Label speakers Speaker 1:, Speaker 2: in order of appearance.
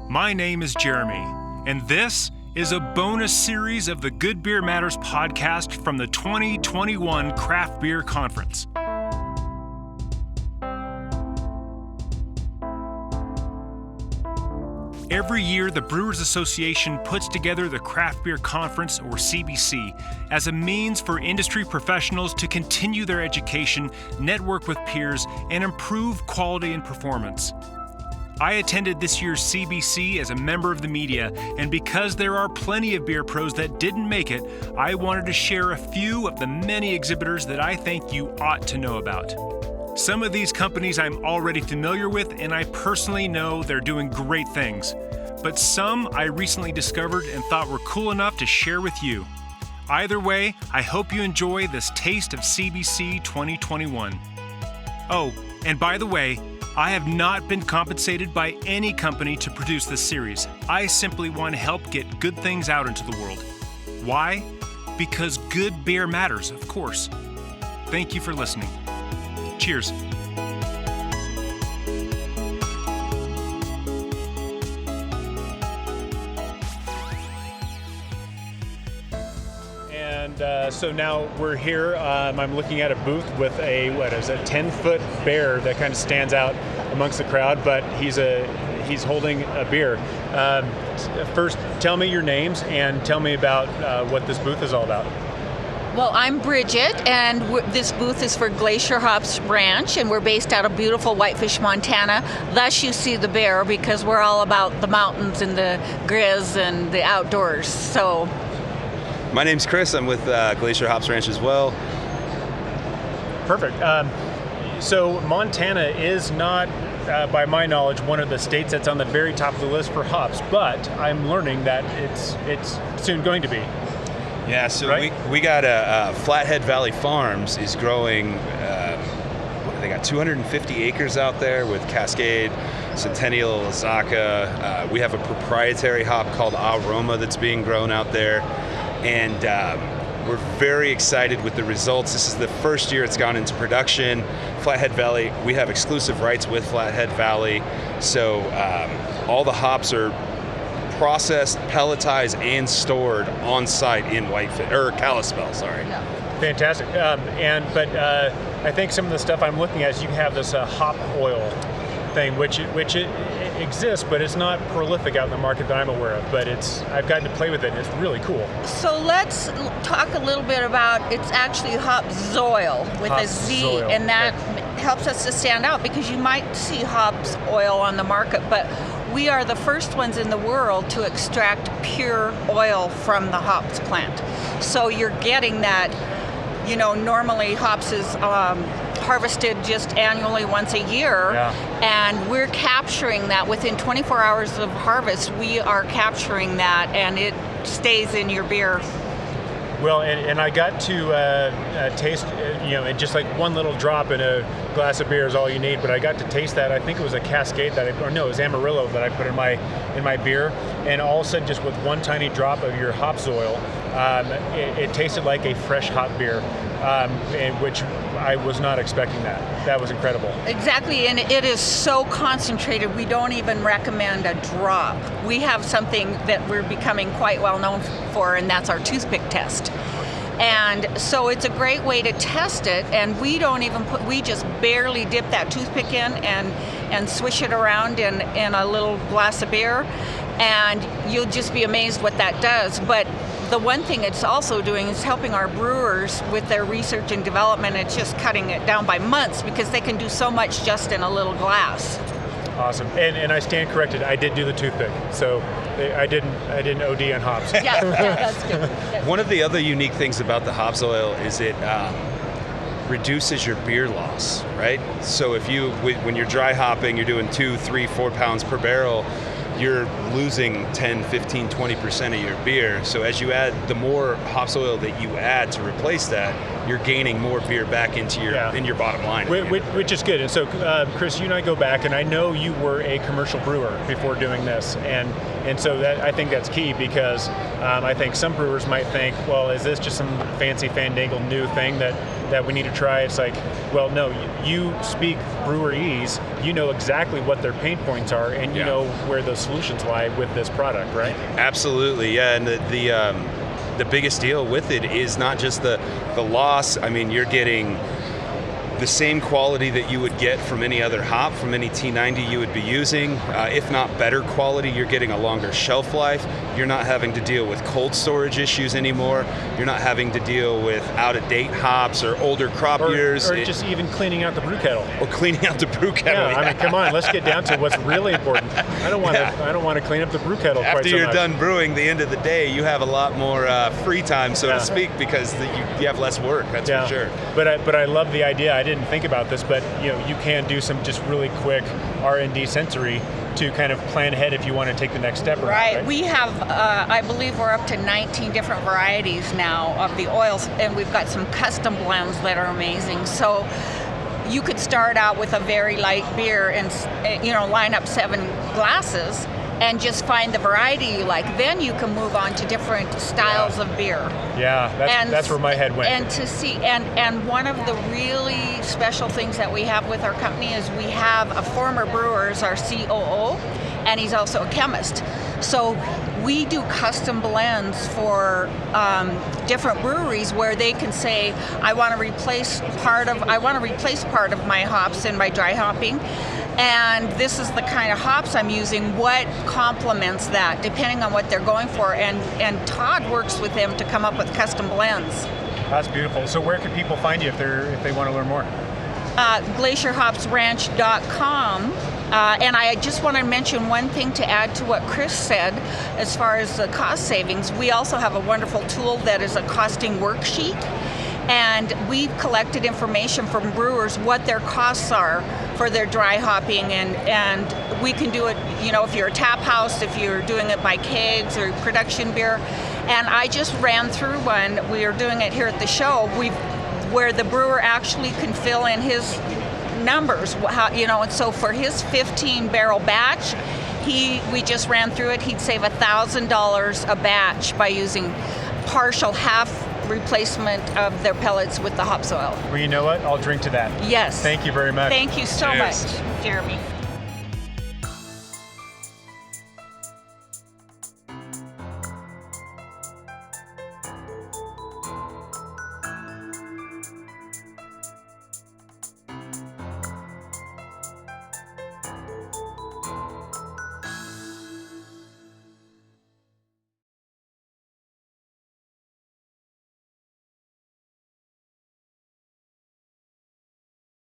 Speaker 1: My name is Jeremy, and this is a bonus series of the Good Beer Matters podcast from the 2021 Craft Beer Conference. Every year, the Brewers Association puts together the Craft Beer Conference, or CBC, as a means for industry professionals to continue their education, network with peers, and improve quality and performance. I attended this year's CBC as a member of the media, and because there are plenty of beer pros that didn't make it, I wanted to share a few of the many exhibitors that I think you ought to know about. Some of these companies I'm already familiar with, and I personally know they're doing great things. But some I recently discovered and thought were cool enough to share with you. Either way, I hope you enjoy this taste of CBC 2021. Oh, and by the way, I have not been compensated by any company to produce this series. I simply want to help get good things out into the world. Why? Because good beer matters, of course. Thank you for listening. Cheers. So now we're here. I'm looking at a booth with a 10-foot bear that kind of stands out amongst the crowd, but he's holding a beer. First, tell me your names and tell me about what this booth is all about.
Speaker 2: Well, I'm Bridget, and this booth is for Glacier Hops Ranch, and we're based out of beautiful Whitefish, Montana. Thus, you see the bear, because we're all about the mountains and the grizz and the outdoors. So.
Speaker 3: My name's Chris. I'm with Glacier Hops Ranch as well.
Speaker 1: Perfect. So Montana is not, by my knowledge, one of the states that's on the very top of the list for hops, but I'm learning that it's soon going to be.
Speaker 3: Yeah, so
Speaker 1: right?
Speaker 3: we got Flathead Valley Farms is growing, they got 250 acres out there with Cascade, Centennial, Azaka. We have a proprietary hop called Aroma that's being grown out there. And we're very excited with the results. This is the first year it's gone into production. Flathead Valley, we have exclusive rights with Flathead Valley. So all the hops are processed, pelletized, and stored on site in Kalispell, sorry.
Speaker 2: Yeah.
Speaker 1: Fantastic. But I think some of the stuff I'm looking at is you have this hop oil thing, which it exists, but it's not prolific out in the market that I'm aware of. But I've gotten to play with it, and it's really cool.
Speaker 2: So let's talk a little bit about, it's actually Hopzoil with a Z,
Speaker 1: Hopzoil.
Speaker 2: and that helps us to stand out, because you might see hops oil on the market, but we are the first ones in the world to extract pure oil from the hops plant. So you're getting that, normally hops is harvested just annually once a year, and we're capturing that within 24 hours of harvest. We are capturing that, and it stays in your beer.
Speaker 1: Well, and I got to taste, and just like one little drop in a glass of beer is all you need, but I got to taste that. I think it was a Cascade it was Amarillo that I put in my beer, and all of a sudden, just with one tiny drop of your Hopzoil, it tasted like a fresh hop beer, which I was not expecting that. That was incredible.
Speaker 2: Exactly, and it is so concentrated, we don't even recommend a drop. We have something that we're becoming quite well known for, and that's our toothpick test. And so it's a great way to test it, and we just barely dip that toothpick in and swish it around in a little glass of beer, and you'll just be amazed what that does. But the one thing it's also doing is helping our brewers with their research and development. It's just cutting it down by months, because they can do so much just in a little glass.
Speaker 1: Awesome. And I stand corrected. I did do the toothpick, so I didn't OD on hops.
Speaker 2: Yeah, that's good.
Speaker 3: One of the other unique things about the Hopzoil is it reduces your beer loss, right? So when you're dry hopping, you're doing 2, 3, 4 pounds per barrel, you're losing 10, 15, 20% of your beer. So as you add, the more Hopzoil that you add to replace that, you're gaining more beer back into in your bottom line.
Speaker 1: Which is good. And so, Chris, you and I go back, and I know you were a commercial brewer before doing this, and so I think that's key, because I think some brewers might think, well, is this just some fancy fandangled new thing that we need to try? It's like, well, no, you speak brewerese, you know exactly what their pain points are, and you know where those solutions lie with this product, right?
Speaker 3: Absolutely, yeah. And the biggest deal with it is not just the loss. I mean, you're getting the same quality that you would get from any other hop, from any T90 you would be using, if not better quality. You're getting a longer shelf life. You're not having to deal with cold storage issues anymore. You're not having to deal with out-of-date hops or older crop years.
Speaker 1: Or just even cleaning out the brew kettle.
Speaker 3: Or cleaning out the brew kettle.
Speaker 1: Yeah, I mean, come on, let's get down to what's really important. I don't want to clean up the brew kettle quite so much.
Speaker 3: After you're done brewing, the end of the day, you have a lot more free time, so to speak, because you have less work. That's for sure.
Speaker 1: But I love the idea. I didn't think about this, but you can do some just really quick R&D sensory to kind of plan ahead if you want to take the next step.
Speaker 2: Right. We have, I believe we're up to 19 different varieties now of the oils, and we've got some custom blends that are amazing. So you could start out with a very light beer and line up 7 glasses and just find the variety you like. Then you can move on to different styles of beer.
Speaker 1: Yeah, that's where my head went.
Speaker 2: And to see, and one of the really special things that we have with our company is we have a former brewer as our COO, and he's also a chemist. So we do custom blends for different breweries where they can say, I want to replace part of my hops in my dry hopping, and this is the kind of hops I'm using. What complements that, depending on what they're going for? And Todd works with them to come up with custom blends.
Speaker 1: That's beautiful. So where can people find you if they want to learn more?
Speaker 2: GlacierHopsRanch.com. And I just want to mention one thing to add to what Chris said as far as the cost savings. We also have a wonderful tool that is a costing worksheet, and we've collected information from brewers what their costs are for their dry hopping, and we can do it, if you're a tap house, if you're doing it by kegs or production beer. And I just ran through one. We are doing it here at the show. Where the brewer actually can fill in his numbers, and so for his 15-barrel batch, we just ran through it. He'd save $1,000 a batch by using partial half replacement of their pellets with the hop soil.
Speaker 1: Well, you know what? I'll drink to that.
Speaker 2: Yes.
Speaker 1: Thank you very much.
Speaker 2: Thank you so
Speaker 3: Cheers.
Speaker 2: much, Jeremy.